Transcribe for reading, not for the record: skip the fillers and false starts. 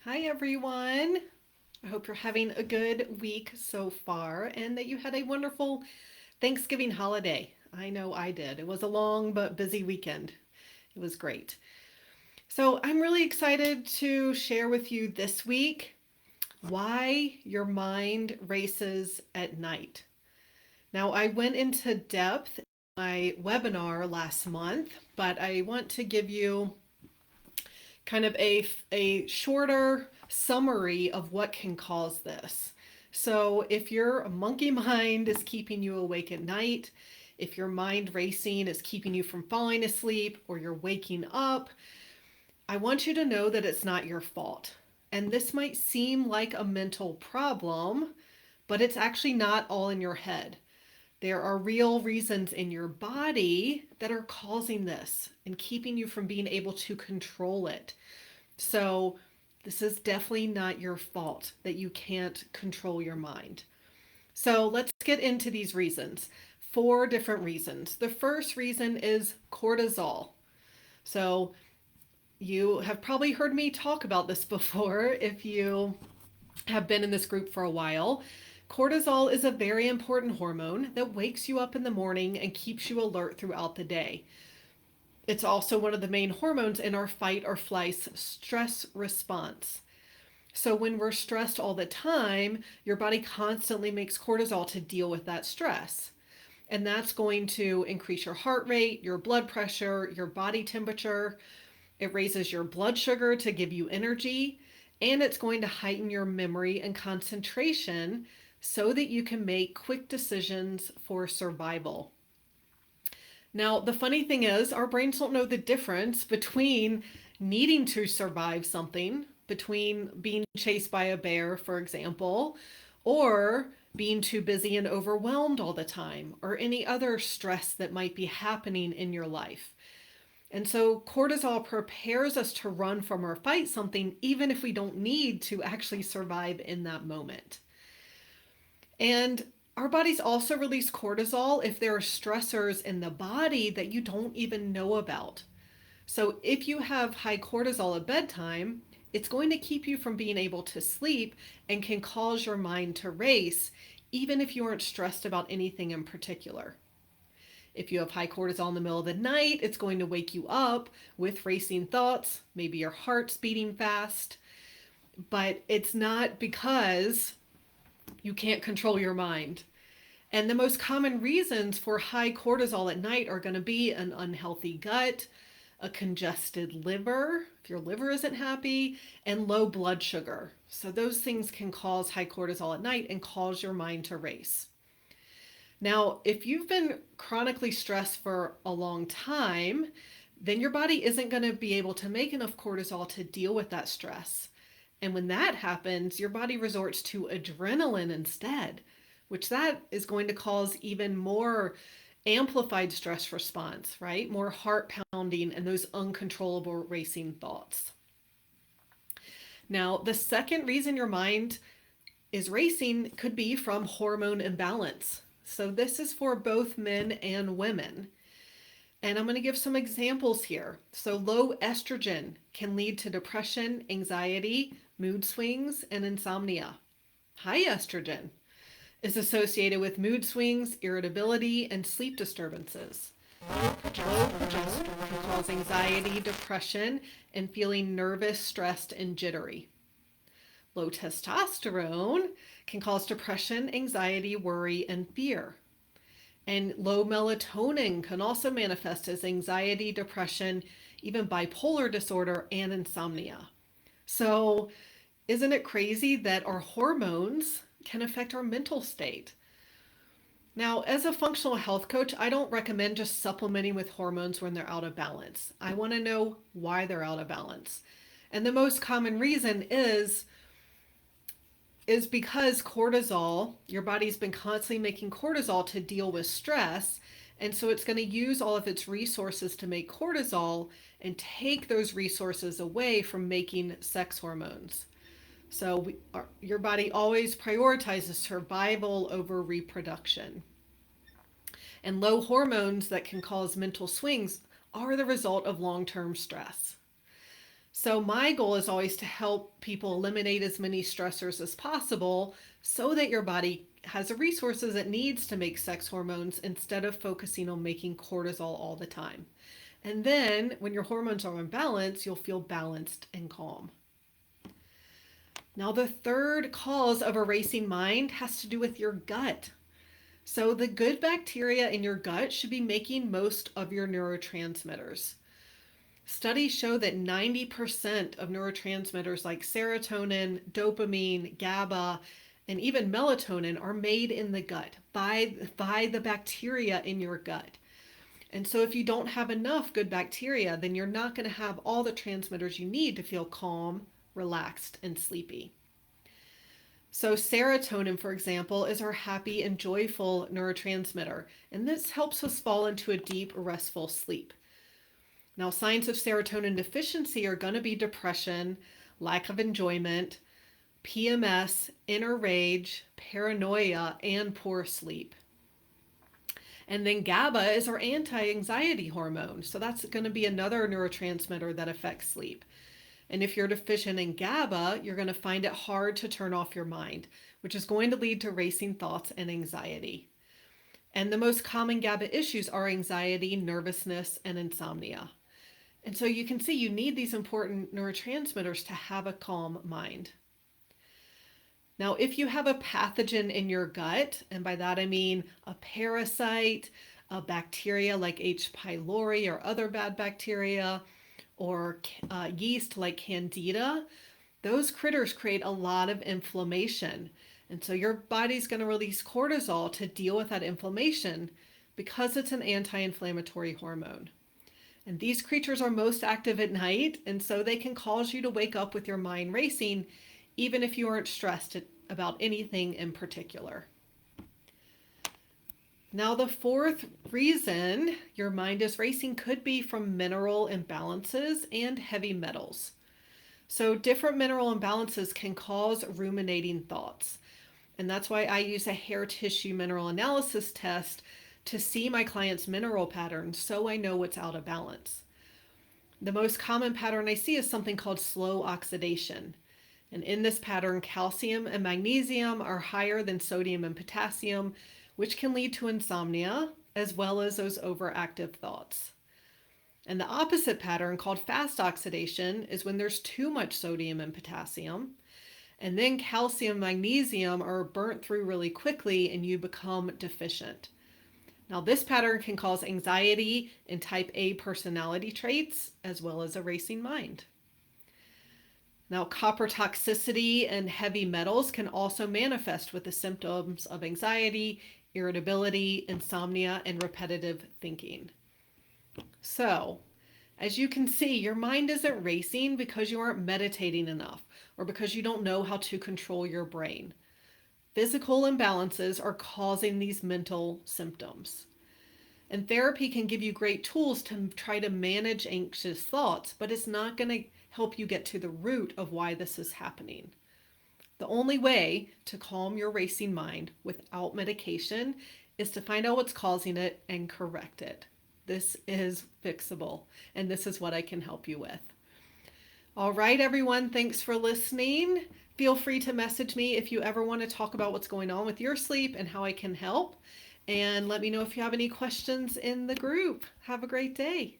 Hi, everyone. I hope you're having a good week so far and that you had a wonderful Thanksgiving holiday. I know I did. It was a long but busy weekend. It was great. So, I'm really excited to share with you this week why your mind races at night. Now, I went into depth in my webinar last month, but I want to give you kind of a shorter summary of what can cause this. So, if your monkey mind is keeping you awake at night, if your mind racing is keeping you from falling asleep or you're waking up, I want you to know that it's not your fault. And this might seem like a mental problem, but it's actually not all in your head. There are real reasons in your body that are causing this and keeping you from being able to control it. So, this is definitely not your fault that you can't control your mind. So, let's get into these reasons. Four different reasons. The first reason is cortisol. So, you have probably heard me talk about this before if you have been in this group for a while. Cortisol is a very important hormone that wakes you up in the morning and keeps you alert throughout the day. It's also one of the main hormones in our fight or flight stress response. So, when we're stressed all the time, your body constantly makes cortisol to deal with that stress. And that's going to increase your heart rate, your blood pressure, your body temperature. It raises your blood sugar to give you energy. And it's going to heighten your memory and concentration so that you can make quick decisions for survival. Now, the funny thing is, our brains don't know the difference between needing to survive something, between being chased by a bear, for example, or being too busy and overwhelmed all the time, or any other stress that might be happening in your life. And so, cortisol prepares us to run from or fight something, even if we don't need to actually survive in that moment. And our bodies also release cortisol if there are stressors in the body that you don't even know about. So, if you have high cortisol at bedtime, it's going to keep you from being able to sleep and can cause your mind to race, even if you aren't stressed about anything in particular. If you have high cortisol in the middle of the night, it's going to wake you up with racing thoughts, maybe your heart's beating fast, but it's not because you can't control your mind. And the most common reasons for high cortisol at night are going to be an unhealthy gut, a congested liver, if your liver isn't happy, and low blood sugar. So, those things can cause high cortisol at night and cause your mind to race. Now, if you've been chronically stressed for a long time, then your body isn't going to be able to make enough cortisol to deal with that stress. And when that happens, your body resorts to adrenaline instead, which that is going to cause even more amplified stress response, right? More heart pounding and those uncontrollable racing thoughts. Now, the second reason your mind is racing could be from hormone imbalance. So, this is for both men and women. And I'm going to give some examples here. So, low estrogen can lead to depression, anxiety, mood swings, and insomnia. High estrogen is associated with mood swings, irritability, and sleep disturbances. Low progesterone can cause anxiety, depression, and feeling nervous, stressed, and jittery. Low testosterone can cause depression, anxiety, worry, and fear. And low melatonin can also manifest as anxiety, depression, even bipolar disorder, and insomnia. So, isn't it crazy that our hormones can affect our mental state? Now, as a functional health coach, I don't recommend just supplementing with hormones when they're out of balance. I want to know why they're out of balance. And the most common reason is because cortisol, your body's been constantly making cortisol to deal with stress. And so it's going to use all of its resources to make cortisol and take those resources away from making sex hormones. So your body always prioritizes survival over reproduction. And low hormones that can cause mental swings are the result of long term stress. So my goal is always to help people eliminate as many stressors as possible so that your body has the resources it needs to make sex hormones instead of focusing on making cortisol all the time. And then when your hormones are in balance, you'll feel balanced and calm. Now, the third cause of a racing mind has to do with your gut. So, the good bacteria in your gut should be making most of your neurotransmitters. Studies show that 90% of neurotransmitters like serotonin, dopamine, GABA, and even melatonin are made in the gut by the bacteria in your gut. And so if you don't have enough good bacteria, then you're not going to have all the transmitters you need to feel calm, relaxed, and sleepy. So serotonin, for example, is our happy and joyful neurotransmitter, and this helps us fall into a deep, restful sleep. Now, signs of serotonin deficiency are going to be depression, lack of enjoyment, PMS, inner rage, paranoia, and poor sleep. And then GABA is our anti-anxiety hormone. So that's going to be another neurotransmitter that affects sleep. And if you're deficient in GABA, you're going to find it hard to turn off your mind, which is going to lead to racing thoughts and anxiety. And the most common GABA issues are anxiety, nervousness, and insomnia. And so you can see you need these important neurotransmitters to have a calm mind. Now, if you have a pathogen in your gut, and by that I mean a parasite, a bacteria like H. pylori or other bad bacteria, or yeast like Candida, those critters create a lot of inflammation. And so your body's going to release cortisol to deal with that inflammation because it's an anti-inflammatory hormone. And these creatures are most active at night, and so they can cause you to wake up with your mind racing even if you aren't stressed about anything in particular. Now, the fourth reason your mind is racing could be from mineral imbalances and heavy metals. So, different mineral imbalances can cause ruminating thoughts. And that's why I use a hair tissue mineral analysis test to see my clients' mineral patterns so I know what's out of balance. The most common pattern I see is something called slow oxidation. And in this pattern, calcium and magnesium are higher than sodium and potassium, which can lead to insomnia as well as those overactive thoughts. And the opposite pattern, called fast oxidation, is when there's too much sodium and potassium. And then calcium and magnesium are burnt through really quickly and you become deficient. Now, this pattern can cause anxiety and type A personality traits as well as a racing mind. Now, copper toxicity and heavy metals can also manifest with the symptoms of anxiety, irritability, insomnia, and repetitive thinking. So, as you can see, your mind isn't racing because you aren't meditating enough or because you don't know how to control your brain. Physical imbalances are causing these mental symptoms. And therapy can give you great tools to try to manage anxious thoughts, but it's not going to help you get to the root of why this is happening. The only way to calm your racing mind without medication is to find out what's causing it and correct it. This is fixable, and this is what I can help you with. All right, everyone, thanks for listening. Feel free to message me if you ever want to talk about what's going on with your sleep and how I can help. And let me know if you have any questions in the group. Have a great day.